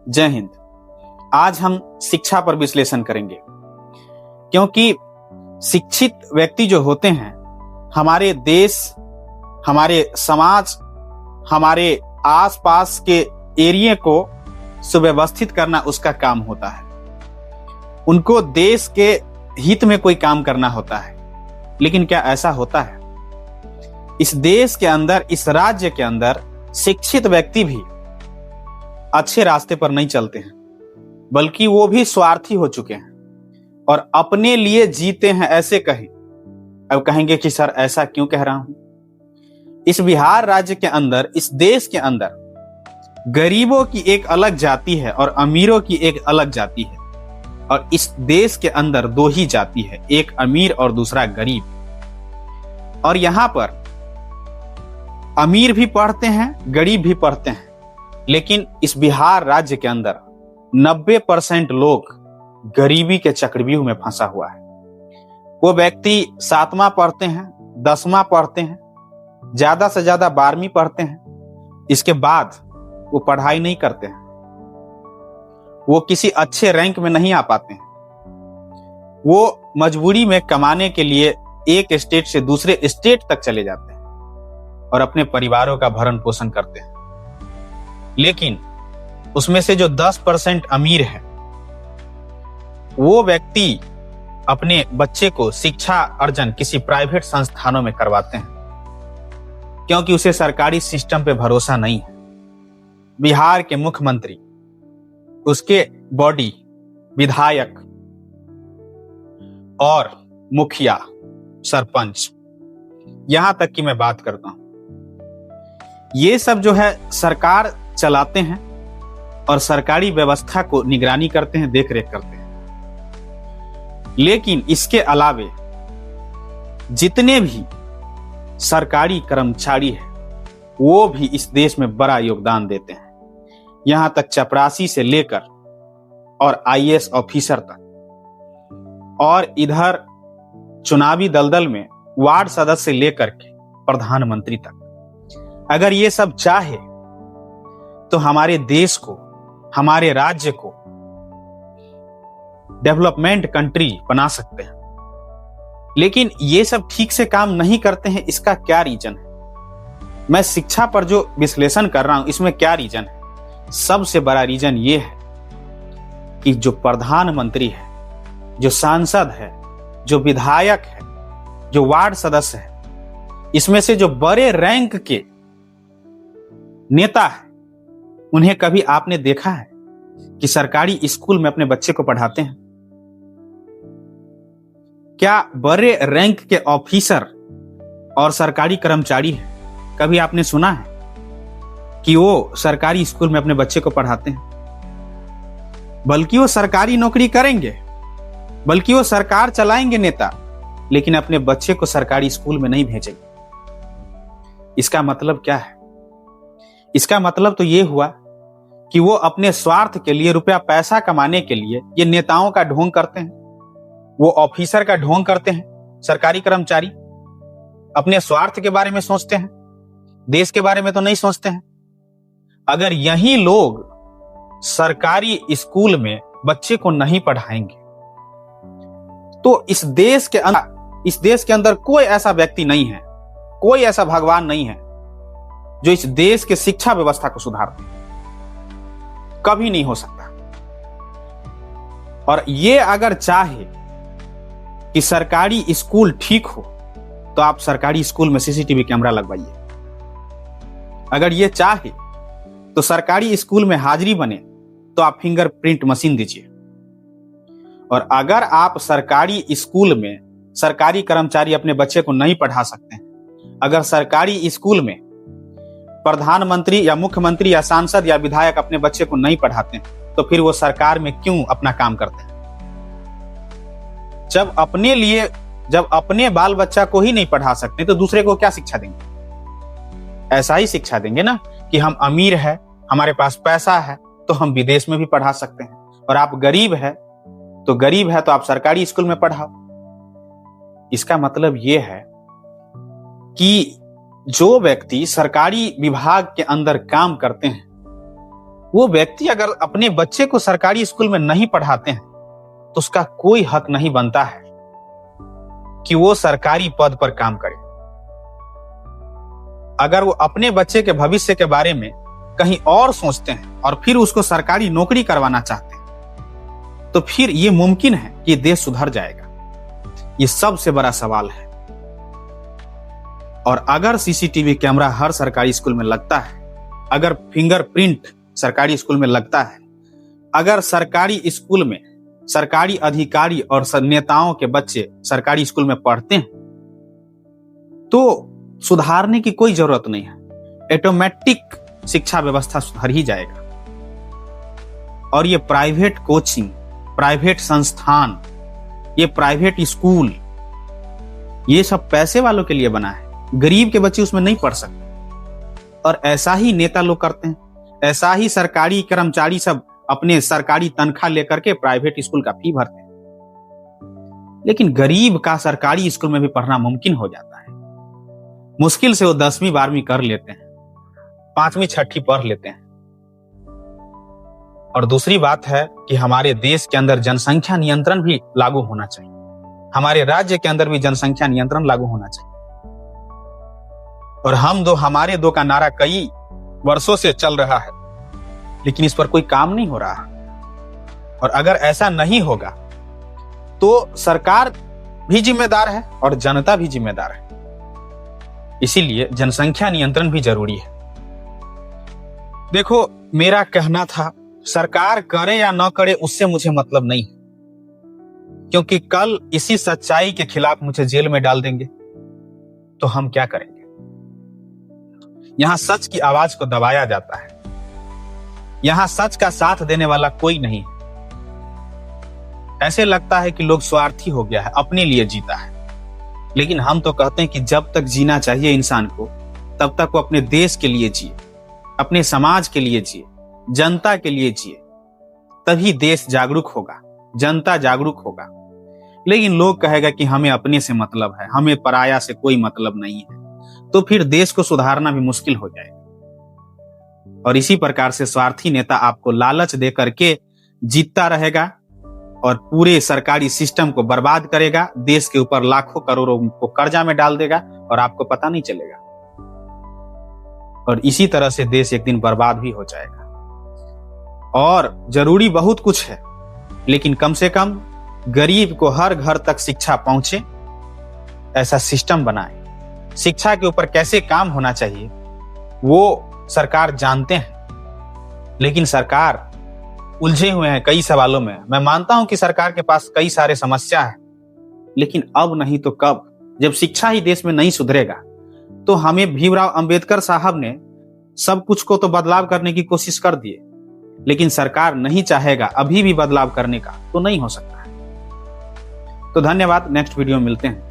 जय हिंद। आज हम शिक्षा पर विश्लेषण करेंगे, क्योंकि शिक्षित व्यक्ति जो होते हैं हमारे देश, हमारे समाज, हमारे आसपास के एरिया को सुव्यवस्थित करना उसका काम होता है। उनको देश के हित में कोई काम करना होता है। लेकिन क्या ऐसा होता है? इस देश के अंदर, इस राज्य के अंदर शिक्षित व्यक्ति भी अच्छे रास्ते पर नहीं चलते हैं, बल्कि वो भी स्वार्थी हो चुके हैं और अपने लिए जीते हैं। ऐसे कहें, अब कहेंगे कि सर ऐसा क्यों कह रहा हूं? इस बिहार राज्य के अंदर, इस देश के अंदर गरीबों की एक अलग जाति है और अमीरों की एक अलग जाति है। और इस देश के अंदर दो ही जाति है, एक अमीर और दूसरा गरीब। और यहां पर अमीर भी पढ़ते हैं, गरीब भी पढ़ते हैं। लेकिन इस बिहार राज्य के अंदर 90% लोग गरीबी के चक्रव्यूह में फंसा हुआ है। वो व्यक्ति 7वां पढ़ते हैं, 10वां पढ़ते हैं, ज्यादा से ज्यादा 12वीं पढ़ते हैं। इसके बाद वो पढ़ाई नहीं करते हैं, वो किसी अच्छे रैंक में नहीं आ पाते हैं। वो मजबूरी में कमाने के लिए एक स्टेट से दूसरे स्टेट तक चले जाते हैं और अपने परिवारों का भरण पोषण करते हैं। लेकिन उसमें से जो 10% अमीर है, वो व्यक्ति अपने बच्चे को शिक्षा अर्जन किसी प्राइवेट संस्थानों में करवाते हैं, क्योंकि उसे सरकारी सिस्टम पे भरोसा नहीं है। बिहार के मुख्यमंत्री, उसके बॉडी, विधायक और मुखिया, सरपंच, यहां तक की मैं बात करता हूं, ये सब जो है सरकार चलाते हैं और सरकारी व्यवस्था को निगरानी करते हैं, देख रेख करते हैं। लेकिन इसके अलावे जितने भी सरकारी कर्मचारी हैं, वो भी इस देश में बड़ा योगदान देते हैं। यहां तक चपरासी से लेकर और आईएएस ऑफिसर तक, और इधर चुनावी दलदल में वार्ड सदस्य से लेकर के प्रधानमंत्री तक। अगर ये सब चाहे तो हमारे देश को, हमारे राज्य को डेवलपमेंट कंट्री बना सकते हैं। लेकिन ये सब ठीक से काम नहीं करते हैं। इसका क्या रीजन है? मैं शिक्षा पर जो विश्लेषण कर रहा हूं, इसमें क्या रीजन है? सबसे बड़ा रीजन ये है कि जो प्रधानमंत्री है, जो सांसद है, जो विधायक है, जो वार्ड सदस्य है, इसमें से जो बड़े रैंक के नेता है, उन्हें कभी आपने देखा है कि सरकारी स्कूल में अपने बच्चे को पढ़ाते हैं? क्या बड़े रैंक के ऑफिसर और सरकारी कर्मचारी हैं, कभी आपने सुना है कि वो सरकारी स्कूल में अपने बच्चे को पढ़ाते हैं? बल्कि वो सरकारी नौकरी करेंगे, बल्कि वो सरकार चलाएंगे नेता, लेकिन अपने बच्चे को सरकारी स्कूल में नहीं भेजेंगे। इसका मतलब क्या है? इसका मतलब तो ये हुआ कि वो अपने स्वार्थ के लिए, रुपया पैसा कमाने के लिए ये नेताओं का ढोंग करते हैं, वो ऑफिसर का ढोंग करते हैं। सरकारी कर्मचारी अपने स्वार्थ के बारे में सोचते हैं, देश के बारे में तो नहीं सोचते हैं। अगर यही लोग सरकारी स्कूल में बच्चे को नहीं पढ़ाएंगे तो इस देश के अंदर कोई ऐसा व्यक्ति नहीं है, कोई ऐसा भगवान नहीं है जो इस देश के शिक्षा व्यवस्था को सुधार दे। कभी नहीं हो सकता। और ये अगर चाहे कि सरकारी स्कूल ठीक हो, तो आप सरकारी स्कूल में सीसीटीवी कैमरा लगवाइए। अगर ये चाहे तो सरकारी स्कूल में हाजिरी बने तो आप फिंगरप्रिंट मशीन दीजिए। और अगर आप सरकारी स्कूल में सरकारी कर्मचारी अपने बच्चे को नहीं पढ़ा सकते हैं, अगर सरकारी स्कूल में प्रधानमंत्री या मुख्यमंत्री या सांसद या विधायक अपने बच्चे को नहीं पढ़ाते हैं, तो फिर वो सरकार में क्यों अपना काम करते हैं? जब अपने बाल बच्चा को ही नहीं पढ़ा सकते तो दूसरे को क्या शिक्षा देंगे? ऐसा ही शिक्षा देंगे ना कि हम अमीर है, हमारे पास पैसा है, तो हम विदेश में भी पढ़ा सकते हैं, और आप गरीब है तो आप सरकारी स्कूल में पढ़ाओ। इसका मतलब यह है कि जो व्यक्ति सरकारी विभाग के अंदर काम करते हैं, वो व्यक्ति अगर अपने बच्चे को सरकारी स्कूल में नहीं पढ़ाते हैं तो उसका कोई हक नहीं बनता है कि वो सरकारी पद पर काम करे। अगर वो अपने बच्चे के भविष्य के बारे में कहीं और सोचते हैं और फिर उसको सरकारी नौकरी करवाना चाहते हैं तो फिर ये मुमकिन है कि देश सुधर जाएगा। ये सबसे बड़ा सवाल है। और अगर सीसीटीवी कैमरा हर सरकारी स्कूल में लगता है, अगर फिंगरप्रिंट सरकारी स्कूल में लगता है, अगर सरकारी स्कूल में सरकारी अधिकारी और नेताओं के बच्चे सरकारी स्कूल में पढ़ते हैं तो सुधारने की कोई जरूरत नहीं है। ऑटोमेटिक शिक्षा व्यवस्था सुधर ही जाएगा। और ये प्राइवेट कोचिंग, प्राइवेट संस्थान, ये प्राइवेट स्कूल, ये सब पैसे वालों के लिए बना है। गरीब के बच्चे उसमें नहीं पढ़ सकते। और ऐसा ही नेता लोग करते हैं, ऐसा ही सरकारी कर्मचारी सब अपने सरकारी तनख्वाह लेकर के प्राइवेट स्कूल का फी भरते हैं। लेकिन गरीब का सरकारी स्कूल में भी पढ़ना मुमकिन हो जाता है। मुश्किल से वो 10वीं 12वीं कर लेते हैं, 5वीं 6वीं पढ़ लेते हैं। और दूसरी बात है कि हमारे देश के अंदर जनसंख्या नियंत्रण भी लागू होना चाहिए। हमारे राज्य के अंदर भी जनसंख्या नियंत्रण लागू होना चाहिए। और हमारे दो का नारा कई वर्षों से चल रहा है, लेकिन इस पर कोई काम नहीं हो रहा। और अगर ऐसा नहीं होगा तो सरकार भी जिम्मेदार है और जनता भी जिम्मेदार है। इसीलिए जनसंख्या नियंत्रण भी जरूरी है। देखो, मेरा कहना था सरकार करे या न करे उससे मुझे मतलब नहीं है, क्योंकि कल इसी सच्चाई के खिलाफ मुझे जेल में डाल देंगे तो हम क्या करेंगे। यहां सच की आवाज को दबाया जाता है। यहां सच का साथ देने वाला कोई नहीं है। ऐसे लगता है कि लोग स्वार्थी हो गया है, अपने लिए जीता है। लेकिन हम तो कहते हैं कि जब तक जीना चाहिए इंसान को, तब तक वो अपने देश के लिए जिए, अपने समाज के लिए जिए, जनता के लिए जिए। तभी देश जागरूक होगा, जनता जागरूक होगा। लेकिन लोग कहेगा कि हमें अपने से मतलब है, हमें पराया से कोई मतलब नहीं है, तो फिर देश को सुधारना भी मुश्किल हो जाएगा। और इसी प्रकार से स्वार्थी नेता आपको लालच दे करके जीतता रहेगा और पूरे सरकारी सिस्टम को बर्बाद करेगा, देश के ऊपर लाखों करोड़ों को कर्जा में डाल देगा और आपको पता नहीं चलेगा। और इसी तरह से देश एक दिन बर्बाद भी हो जाएगा। और जरूरी बहुत कुछ है, लेकिन कम से कम गरीब को हर घर तक शिक्षा पहुंचे, ऐसा सिस्टम बनाए। शिक्षा के ऊपर कैसे काम होना चाहिए वो सरकार जानते हैं, लेकिन सरकार उलझे हुए हैं कई सवालों में। मैं मानता हूं कि सरकार के पास कई सारे समस्या है, लेकिन अब नहीं तो कब, जब शिक्षा ही देश में नहीं सुधरेगा तो हमें भीमराव अंबेडकर साहब ने सब कुछ को तो बदलाव करने की कोशिश कर दिए, लेकिन सरकार नहीं चाहेगा अभी भी बदलाव करने का तो नहीं हो सकता है। तो धन्यवाद, नेक्स्ट वीडियो में मिलते हैं।